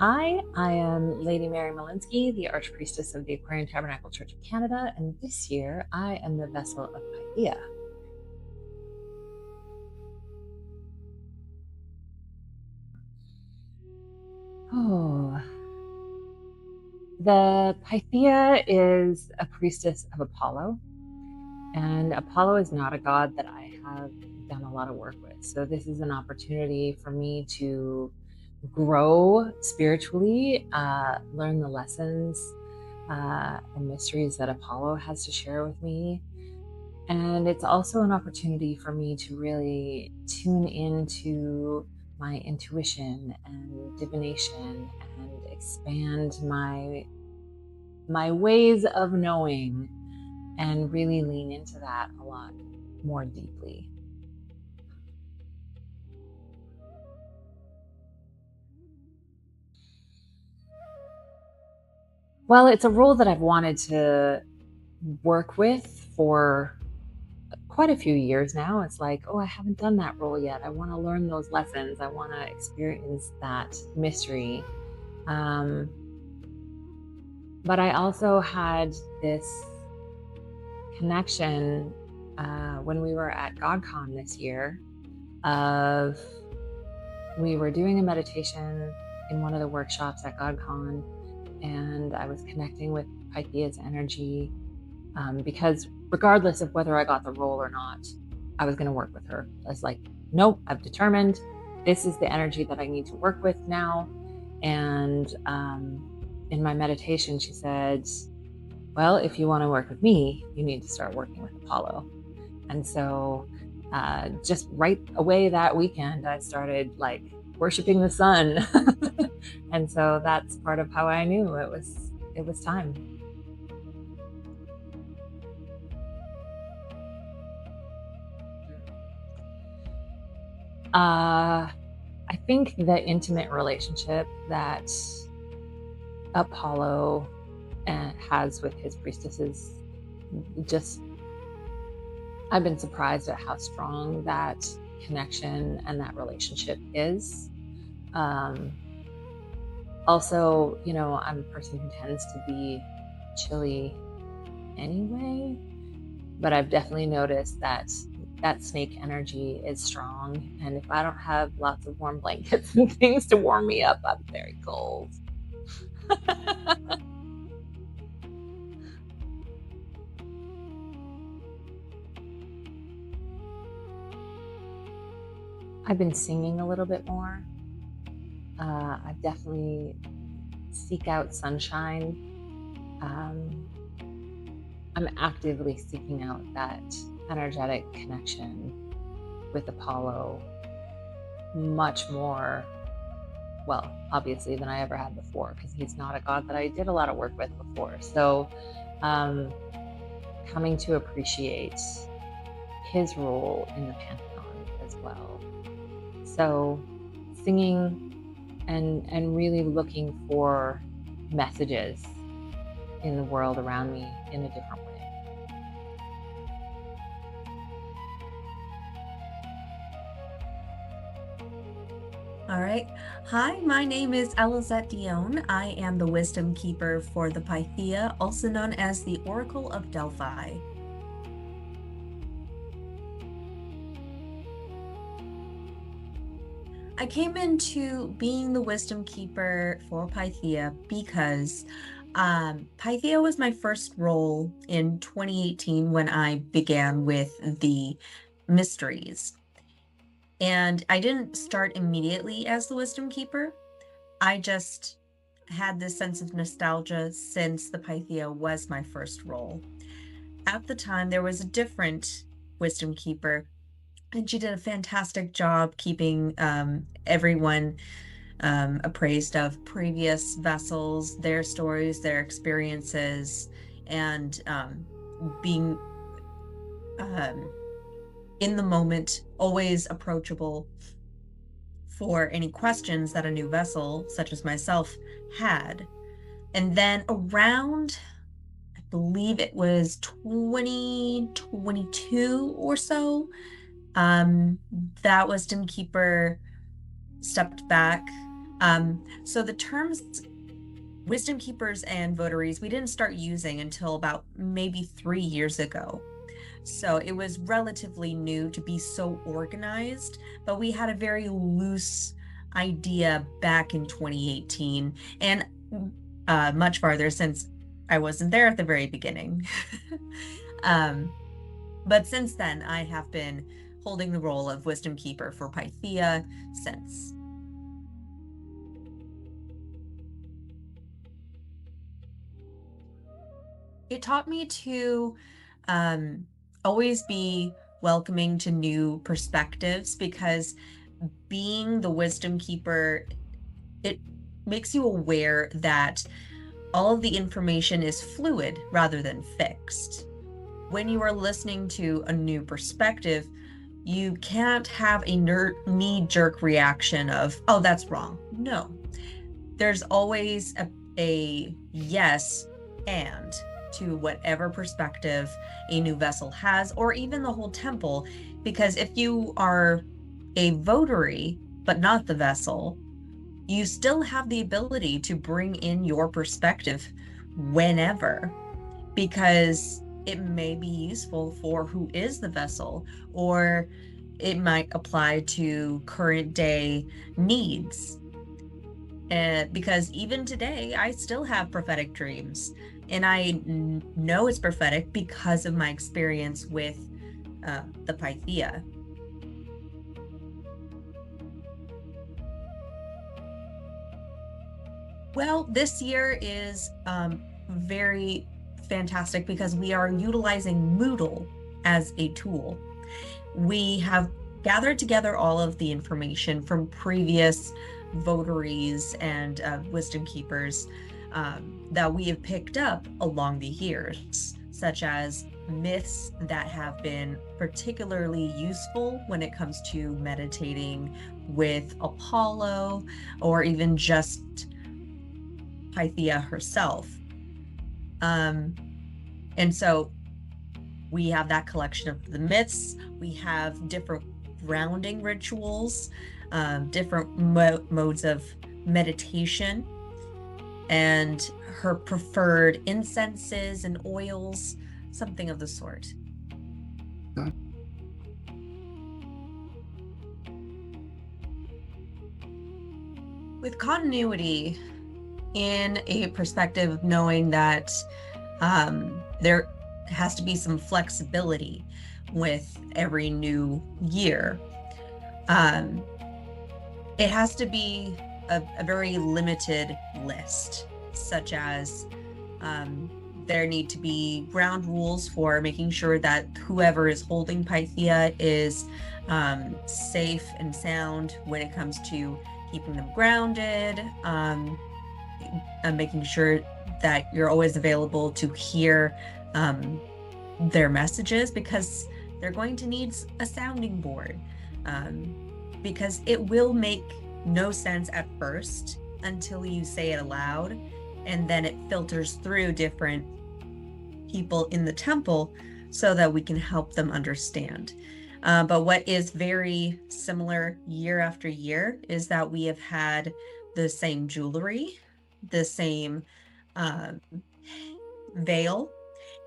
Hi, I am Lady Mary Malinsky, the Archpriestess of the Aquarian Tabernacle Church of Canada, and this year I am the vessel of Pythia. Oh, the Pythia is a priestess of Apollo, and Apollo is not a god that I have done a lot of work with. So this is an opportunity for me to grow spiritually, learn the lessons and mysteries that Apollo has to share with me. And it's also an opportunity for me to really tune into my intuition and divination and expand my ways of knowing and really lean into that a lot more deeply. Well, it's a role that I've wanted to work with for quite a few years now. It's like, oh, I haven't done that role yet. I want to learn those lessons. I want to experience that mystery. But I also had this connection when we were at GodCon this year of we were doing a meditation in one of the workshops at GodCon, and I was connecting with Pythia's energy because regardless of whether I got the role or not, I was going to work with her. I was like, nope, I've determined this is the energy that I need to work with now. And in my meditation, she said, well, if you want to work with me, you need to start working with Apollo. And so just right away that weekend, I started like worshiping the sun. And so that's part of how I knew it was time. I think the intimate relationship that Apollo has with his priestesses, just I've been surprised at how strong that connection and that relationship is. Also, I'm a person who tends to be chilly anyway, but I've definitely noticed that snake energy is strong, and if I don't have lots of warm blankets and things to warm me up, I'm very cold. I've been singing a little bit more. I definitely seek out sunshine. I'm actively seeking out that energetic connection with Apollo much more, well, obviously, than I ever had before, because he's not a god that I did a lot of work with before. So coming to appreciate his role in the pantheon as well. So singing and really looking for messages in the world around me in a different way. All right. Hi, my name is Elizette Dion. I am the wisdom keeper for the Pythia, also known as the Oracle of Delphi. I came into being the wisdom keeper for Pythia because Pythia was my first role in 2018 when I began with the mysteries. And I didn't start immediately as the wisdom keeper. I just had this sense of nostalgia since the Pythia was my first role. At the time, there was a different wisdom keeper, and she did a fantastic job keeping everyone appraised of previous vessels, their stories, their experiences, and being in the moment, always approachable for any questions that a new vessel, such as myself, had. And then around, I believe it was 2022 or so, that wisdom keeper stepped back So the terms wisdom keepers and votaries, we didn't start using until about maybe 3 years ago. So it was relatively new to be so organized, but we had a very loose idea back in 2018 and much farther since I wasn't there at the very beginning. But since then, I have been holding the role of wisdom keeper for Pythia since. It taught me to always be welcoming to new perspectives, because being the wisdom keeper, it makes you aware that all of the information is fluid rather than fixed. When you are listening to a new perspective, you can't have a knee-jerk reaction of, oh, that's wrong. No, there's always a yes and to whatever perspective a new vessel has, or even the whole temple. Because if you are a votary, but not the vessel, you still have the ability to bring in your perspective whenever, because it may be useful for who is the vessel, or it might apply to current day needs. Because even today, I still have prophetic dreams, and I know it's prophetic because of my experience with the Pythia. Well, this year is very fantastic because we are utilizing Moodle as a tool. We have gathered together all of the information from previous votaries and wisdom keepers that we have picked up along the years, such as myths that have been particularly useful when it comes to meditating with Apollo, or even just Pythia herself. And so we have that collection of the myths. We have different grounding rituals, different modes of meditation, and her preferred incenses and oils, something of the sort. With continuity, in a perspective of knowing that there has to be some flexibility with every new year. It has to be a very limited list, such as there need to be ground rules for making sure that whoever is holding Pythia is safe and sound when it comes to keeping them grounded, and making sure that you're always available to hear their messages, because they're going to need a sounding board, because it will make no sense at first until you say it aloud, and then it filters through different people in the temple so that we can help them understand. But what is very similar year after year is that we have had the same jewelry, the same veil,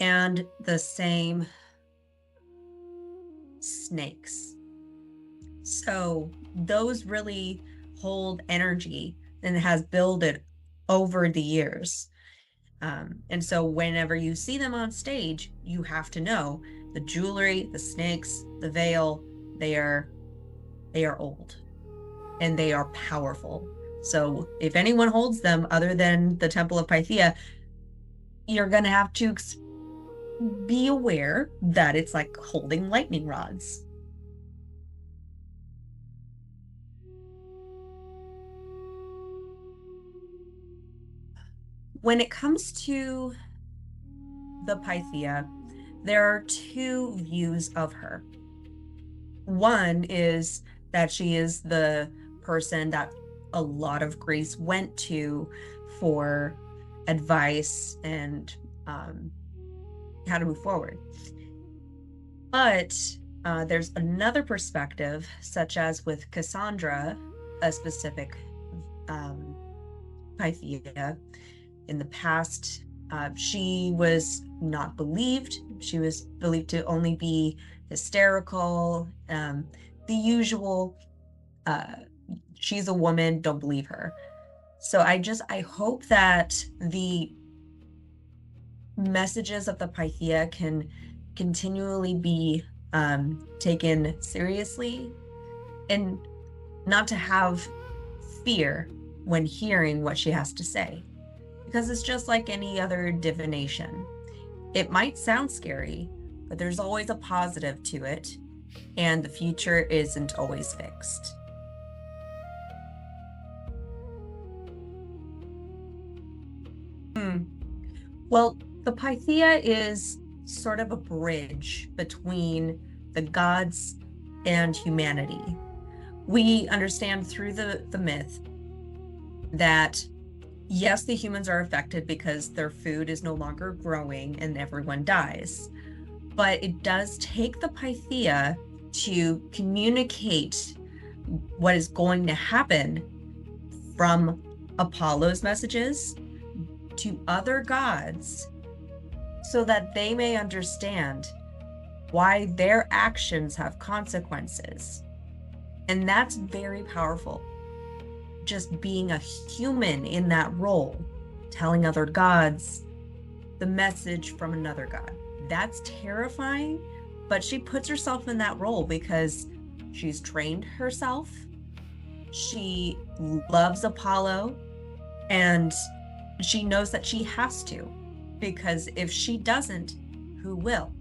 and the same snakes. So those really hold energy and has builded over the years. And so whenever you see them on stage, you have to know the jewelry, the snakes, the veil, they are old and they are powerful. So if anyone holds them other than the Temple of Pythia, you're going to have to be aware that it's like holding lightning rods. When it comes to the Pythia, there are two views of her. One is that she is the person that a lot of Greece went to for advice and how to move forward. But there's another perspective, such as with Cassandra, a specific Pythia. In the past, she was not believed. She was believed to only be hysterical, the usual, uh, she's a woman, don't believe her. So I hope that the messages of the Pythia can continually be taken seriously, and not to have fear when hearing what she has to say, because it's just like any other divination. It might sound scary, but there's always a positive to it, and the future isn't always fixed. Hmm. Well, the Pythia is sort of a bridge between the gods and humanity. We understand through the myth that yes, the humans are affected because their food is no longer growing and everyone dies. But it does take the Pythia to communicate what is going to happen from Apollo's messages to other gods, so that they may understand why their actions have consequences. And that's very powerful. Just being a human in that role, telling other gods the message from another god. That's terrifying, but she puts herself in that role because she's trained herself. She loves Apollo, and she knows that she has to, because if she doesn't, who will?